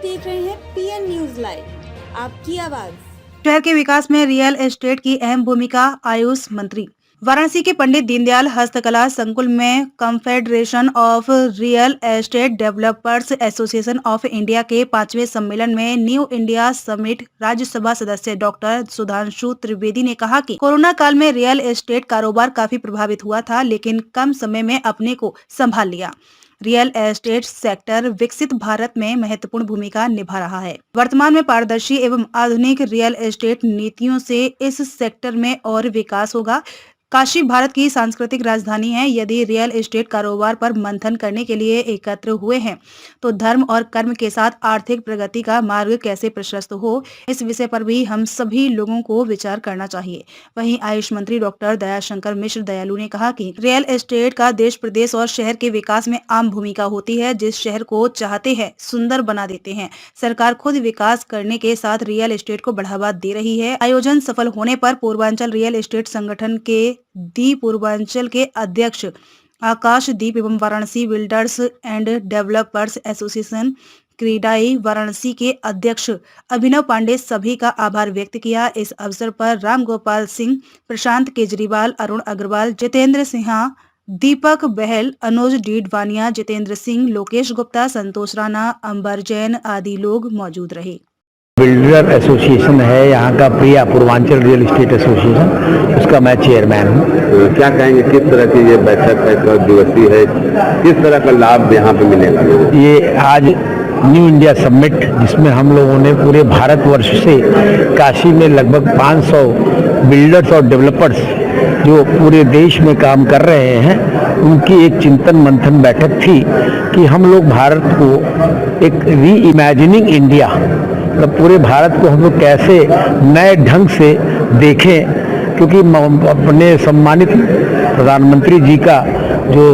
देख रहे हैं पीएन न्यूज लाइव, आपकी आवाज। शहर के विकास में रियल एस्टेट की अहम भूमिका। आयुष मंत्री वाराणसी के पंडित दीनदयाल हस्तकला संकुल में confederation of real estate developers association of India के 5वें सम्मेलन में न्यू इंडिया समिट राज्यसभा सदस्य डॉक्टर सुधांशु त्रिवेदी ने कहा कि कोरोना काल में रियल एस्टेट कारोबार काफी प्रभावित हुआ था, लेकिन कम समय में अपने को संभाल लिया। रियल एस्टेट सेक्टर विकसित भारत में महत्वपूर्ण भूमिका निभा रहा है। वर्तमान में पारदर्शी एवं आधुनिक रियल एस्टेट नीतियों से इस सेक्टर में और विकास होगा। काशी भारत की सांस्कृतिक राजधानी है। यदि रियल एस्टेट कारोबार पर मंथन करने के लिए एकत्र हुए हैं तो धर्म और कर्म के साथ आर्थिक प्रगति का मार्ग कैसे प्रशस्त हो, इस विषय पर भी हम सभी लोगों को विचार करना चाहिए। वहीं आयुष मंत्री डॉक्टर दयाशंकर मिश्र दयालु ने कहा कि रियल एस्टेट का देश प्रदेश और शहर के विकास में आम भूमिका होती है। जिस शहर को चाहते हैं सुंदर बना देते हैं। सरकार खुद विकास करने के साथ रियल एस्टेट को बढ़ावा दे रही है। आयोजन सफल होने पर पूर्वांचल रियल एस्टेट संगठन के दी पूर्वांचल के अध्यक्ष आकाशदीप एवं Varanasi builders and developers association CREDAI Varanasi के अध्यक्ष अभिनव पांडे सभी का आभार व्यक्त किया। इस अवसर पर राम गोपाल सिंह, प्रशांत केजरीवाल, अरुण अग्रवाल, जितेंद्र सिन्हा, दीपक बहल, अनुज डीडवानिया, जितेंद्र सिंह, लोकेश गुप्ता, संतोष राणा, अंबर जैन आदि लोग मौजूद रहे। बिल्डर एसोसिएशन है यहाँ का, प्रिया पूर्वांचल रियल एस्टेट एसोसिएशन, उसका मैं चेयरमैन हूँ। क्या कहेंगे, किस तरह की ये बैठक है, कब दिवसीय है, किस तरह का लाभ यहाँ पे मिलेगा? ये आज न्यू इंडिया समिट, जिसमें हम लोगों ने पूरे भारतवर्ष से काशी में लगभग 500 बिल्डर्स और डेवलपर्स जो पूरे देश में काम कर रहे हैं, उनकी एक चिंतन मंथन बैठक थी कि हम लोग भारत को एक री इमेजिनिंग इंडिया, मतलब पूरे भारत को हम लोग कैसे नए ढंग से देखें, क्योंकि अपने सम्मानित प्रधानमंत्री जी का जो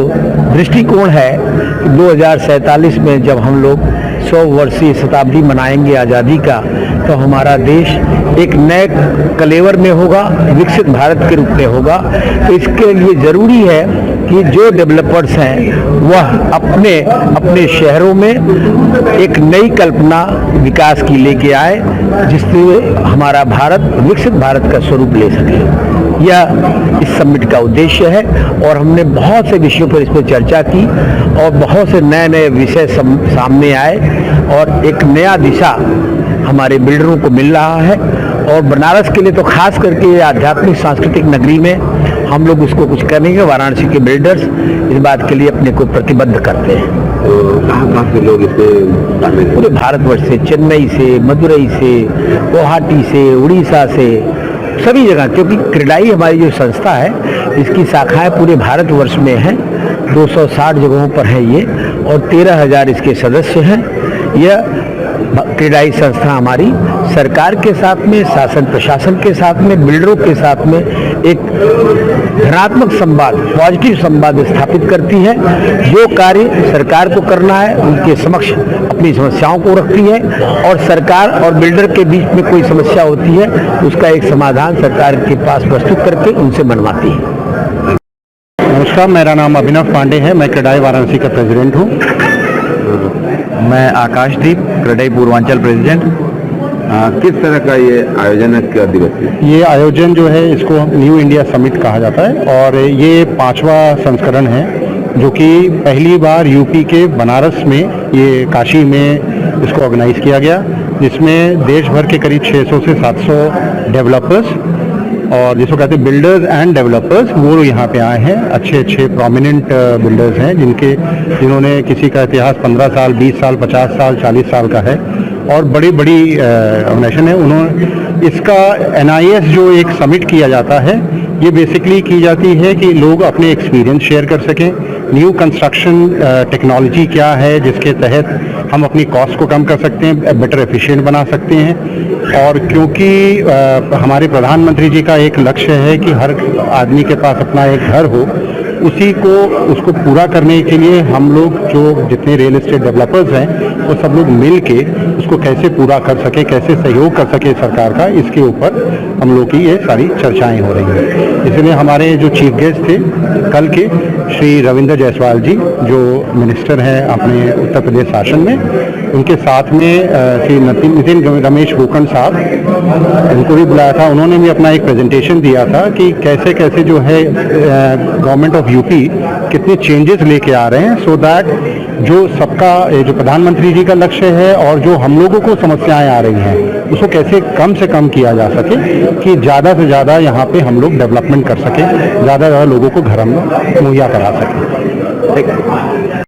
दृष्टिकोण है कि 2047 में जब हम लोग 100 वर्षीय शताब्दी मनाएंगे आज़ादी का, तो हमारा देश एक नए कलेवर में होगा, विकसित भारत के रूप में होगा। तो इसके लिए ज़रूरी है कि जो डेवलपर्स हैं वह अपने शहरों में एक नई कल्पना विकास की लेके आए, जिससे हमारा भारत विकसित भारत का स्वरूप ले सके। यह इस समिट का उद्देश्य है और हमने बहुत से विषयों पर इस पर चर्चा की और बहुत से नए नए विषय सामने आए और एक नया दिशा हमारे बिल्डरों को मिल रहा है। और बनारस के लिए तो खास करके आध्यात्मिक सांस्कृतिक नगरी में हम लोग उसको कुछ करेंगे। वाराणसी के बिल्डर्स इस बात के लिए अपने को प्रतिबद्ध करते हैं। तो कहाँ से लोग इसमें पूरे भारतवर्ष से, चेन्नई से, मदुरई से, गुवाहाटी से, उड़ीसा से, सभी जगह, क्योंकि क्रीडाई हमारी जो संस्था है इसकी शाखाएं पूरे भारतवर्ष में हैं। 260 जगहों पर है ये और 13,000 इसके सदस्य हैं। यह क्रीडाई संस्था हमारी सरकार के साथ में, शासन प्रशासन के साथ में, बिल्डरों के साथ में एक धनात्मक संवाद, पॉजिटिव संवाद स्थापित करती है। जो कार्य सरकार को करना है उनके समक्ष अपनी समस्याओं को रखती है और सरकार और बिल्डर के बीच में कोई समस्या होती है उसका एक समाधान सरकार के पास प्रस्तुत करके उनसे बनवाती है। नमस्कार, मेरा नाम अभिनव पांडे है, मैं क्रीडाई वाराणसी का प्रेसिडेंट हूँ। मैं आकाशदीप, क्रीडाई पूर्वांचल प्रेसिडेंट। किस तरह का ये आयोजन है, क्या दिवसीय? ये आयोजन जो है इसको न्यू इंडिया समिट कहा जाता है और ये 5वां संस्करण है, जो कि पहली बार यूपी के बनारस में, ये काशी में इसको ऑर्गेनाइज किया गया, जिसमें देश भर के करीब 600 से 700 डेवलपर्स और जिसको कहते हैं बिल्डर्स एंड डेवलपर्स, वो यहाँ पे आए हैं। अच्छे प्रोमिनेंट बिल्डर्स हैं जिन्होंने किसी का इतिहास 15 साल, 20 साल, 50 साल, 40 साल का है और बड़ी ऑर्गेनाइजेशन है। उन्होंने इसका NIS जो एक समिट किया जाता है, ये बेसिकली की जाती है कि लोग अपने एक्सपीरियंस शेयर कर सकें। न्यू कंस्ट्रक्शन टेक्नोलॉजी क्या है जिसके तहत हम अपनी कॉस्ट को कम कर सकते हैं, बेटर एफिशिएंट बना सकते हैं। और क्योंकि हमारे प्रधानमंत्री जी का एक लक्ष्य है कि हर आदमी के पास अपना एक घर हो, उसको पूरा करने के लिए हम लोग जो जितने रियल एस्टेट डेवलपर्स हैं वो सब लोग मिल के उसको कैसे पूरा कर सके, कैसे सहयोग कर सके सरकार का, इसके ऊपर हम लोग की ये सारी चर्चाएं हो रही हैं। इसलिए हमारे जो चीफ गेस्ट थे कल के, श्री रविंद्र जायसवाल जी, जो मिनिस्टर हैं अपने उत्तर प्रदेश शासन में, उनके साथ में श्री नितिन रमेश गोकर्ण साहब, उनको भी बुलाया था। उन्होंने भी अपना एक प्रेजेंटेशन दिया था कि कैसे कैसे जो है गवर्नमेंट ऑफ यूपी कितने चेंजेस लेके आ रहे हैं, सो दैट जो सबका जो प्रधानमंत्री जी का लक्ष्य है और जो हम लोगों को समस्याएं आ रही हैं उसको कैसे कम से कम किया जा सके कि ज़्यादा से ज़्यादा यहाँ पे हम लोग डेवलपमेंट कर सकें, ज़्यादा से ज़्यादा लोगों को घर हम मुहैया करा सकें।